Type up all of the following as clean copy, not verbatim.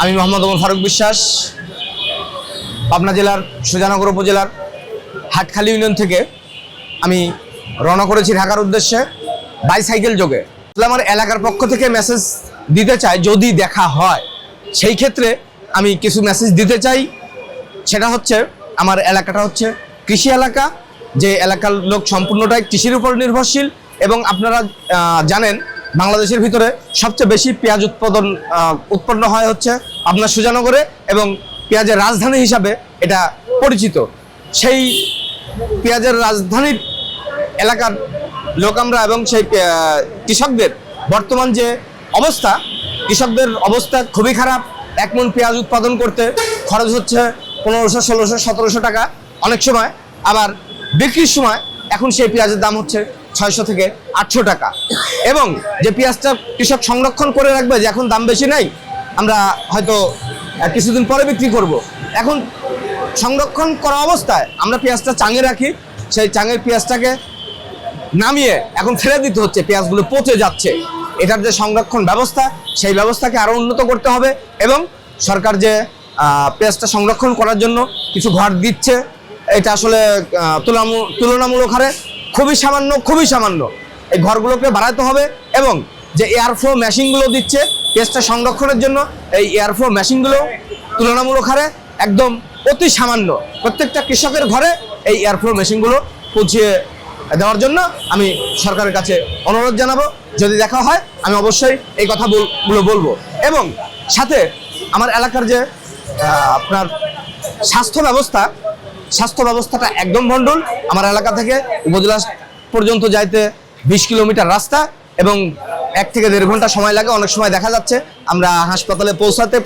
আমি মোহাম্মদ ওমর ফারুক বিশ্বাস, পাবনা জেলার সুজানগর উপজেলার হাটখালী ইউনিয়ন থেকে আমি রওনা করেছি ঢাকার উদ্দেশ্যে বাইসাইকেল যোগে। আমার এলাকার পক্ষ থেকে মেসেজ দিতে চাই, যদি দেখা হয় সেই ক্ষেত্রে আমি কিছু মেসেজ দিতে চাই। সেটা হচ্ছে, আমার এলাকাটা হচ্ছে কৃষি এলাকা, যে এলাকার লোক সম্পূর্ণটাই কৃষির উপর নির্ভরশীল। এবং আপনারা জানেন বাংলাদেশের ভিতরে সবচেয়ে বেশি পেঁয়াজ উৎপন্ন হয় হচ্ছে আপনার সুজানগরে, এবং পেঁয়াজের রাজধানী হিসাবে এটা পরিচিত। সেই পেঁয়াজের রাজধানীর এলাকার লোক আমরা, এবং সেই কৃষকদের বর্তমান যে অবস্থা, কৃষকদের অবস্থা খুবই খারাপ। 1 মণ পেঁয়াজ উৎপাদন করতে খরচ হচ্ছে 1500, 1600, 1700 টাকা অনেক সময়, আবার বিক্রির সময় এখন সেই পেঁয়াজের দাম হচ্ছে 600 থেকে 800 টাকা। এবং যে পেঁয়াজটা কৃষক সংরক্ষণ করে রাখবে, যে এখন দাম বেশি নাই, আমরা হয়তো কিছুদিন পরে বিক্রি করব, এখন সংরক্ষণ করা অবস্থায় আমরা পেঁয়াজটা চাঙে রাখি, সেই চাঙের পেঁয়াজটাকে নামিয়ে এখন ফেলে দিতে হচ্ছে, পেঁয়াজগুলো পচে যাচ্ছে। এটার যে সংরক্ষণ ব্যবস্থা, সেই ব্যবস্থাকে আরও উন্নত করতে হবে। এবং সরকার যে পেঁয়াজটা সংরক্ষণ করার জন্য কিছু ঘর দিচ্ছে, এটা আসলে তুলনামূলক হারে খুবই সামান্য। এই ঘরগুলোকে বাড়াতে হবে। এবং যে এয়ারফ্লো মেশিনগুলো দিচ্ছে পেঁয়াজটা সংরক্ষণের জন্য, এই এয়ারফ্লো মেশিনগুলো তুলনামূলক হারে একদম অতি সামান্য। প্রত্যেকটা কৃষকের ঘরে এই এয়ারফ্লো মেশিনগুলো পৌঁছিয়ে দেওয়ার জন্য আমি সরকারের কাছে অনুরোধ জানাবো। যদি দেখা হয় আমি অবশ্যই এই কথাগুলো বলবো। এবং সাথে আমার এলাকার যে আপনার স্বাস্থ্য ব্যবস্থাটা একদম ভণ্ডুল। আমার এলাকা থেকে উপজেলা পর্যন্ত যাইতে 20 কিলোমিটার রাস্তা, এবং 1 থেকে 1.5 ঘন্টা সময় লাগে। অনেক সময় দেখা যাচ্ছে আমরা হাসপাতালে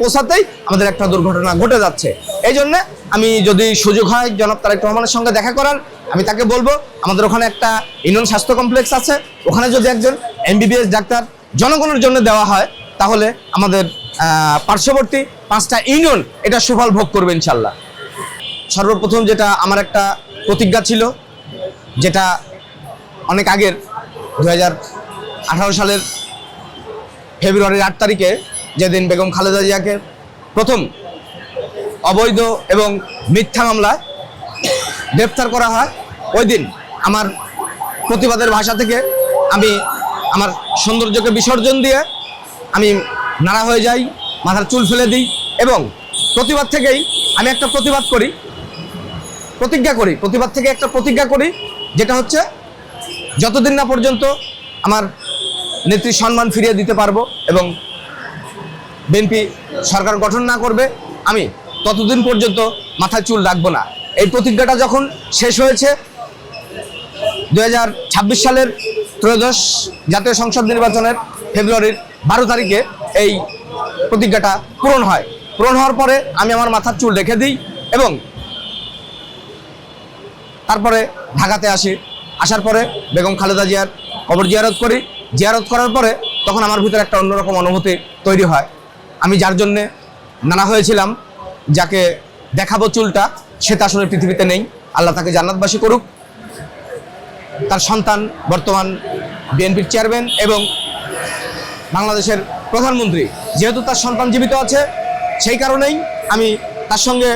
পৌঁছাতেই আমাদের একটা দুর্ঘটনা ঘটে যাচ্ছে। এই জন্য আমি, যদি সুযোগ হয় জনাব তারেক রহমানের সঙ্গে দেখা করার, আমি তাকে বলবো আমাদের ওখানে একটা ইউনিয়ন স্বাস্থ্য কমপ্লেক্স আছে, ওখানে যদি একজন MBBS ডাক্তার জনগণের জন্য দেওয়া হয়, তাহলে আমাদের পার্শ্ববর্তী 5টা ইউনিয়ন এটা সুফল ভোগ করবে ইনশাল্লাহ। সর্বপ্রথম যেটা আমার একটা প্রতিজ্ঞা ছিল, যেটা অনেক আগের 2018 সালের ফেব্রুয়ারির 8 তারিখে, যেদিন বেগম খালেদা জিয়াকে প্রথম অবৈধ এবং মিথ্যা মামলায় গ্রেফতার করা হয়, ওই দিন আমার প্রতিবাদের ভাষা থেকে আমি আমার সৌন্দর্যকে বিসর্জন দিয়ে আমি নাড়া হয়ে যাই, মাথার চুল ফেলে দিই, এবং প্রতিবাদ থেকেই আমি একটা প্রতিজ্ঞা করি, যেটা হচ্ছে যতদিন না পর্যন্ত আমার নেত্রীর সম্মান ফিরিয়ে দিতে পারবো এবং বিএনপি সরকার গঠন না করবে, আমি ততদিন পর্যন্ত মাথায় চুল রাখবো না। এই প্রতিজ্ঞাটা যখন শেষ হয়েছে 2026 সালের 13শ জাতীয় সংসদ নির্বাচনের ফেব্রুয়ারির 12 তারিখে এই প্রতিজ্ঞাটা পূরণ হওয়ার পরে আমি আমার মাথার চুল রেখে দিই, এবং তারপরে ঢাকাতে আসার পরে বেগম খালেদা জিয়ার কবর জিয়ারত করার পরে তখন আমার ভিতরে একটা অন্যরকম অনুভূতি তৈরি হয়। আমি যার জন্যে নানা হয়েছিলাম, যাকে দেখাবো চুলটা, সেটা আসলে পৃথিবীতে নেই। আল্লাহ তাকে জান্নাতবাসী করুক। তার সন্তান বর্তমান বিএনপির চেয়ারম্যান এবং বাংলাদেশের প্রধানমন্ত্রী, যেহেতু তার সন্তান জীবিত আছে, সেই কারণেই আমি তার সঙ্গে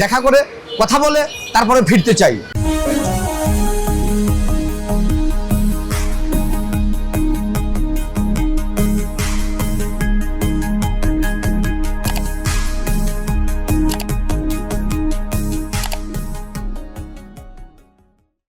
দেখা করে তারপরে ফিরতে চাই।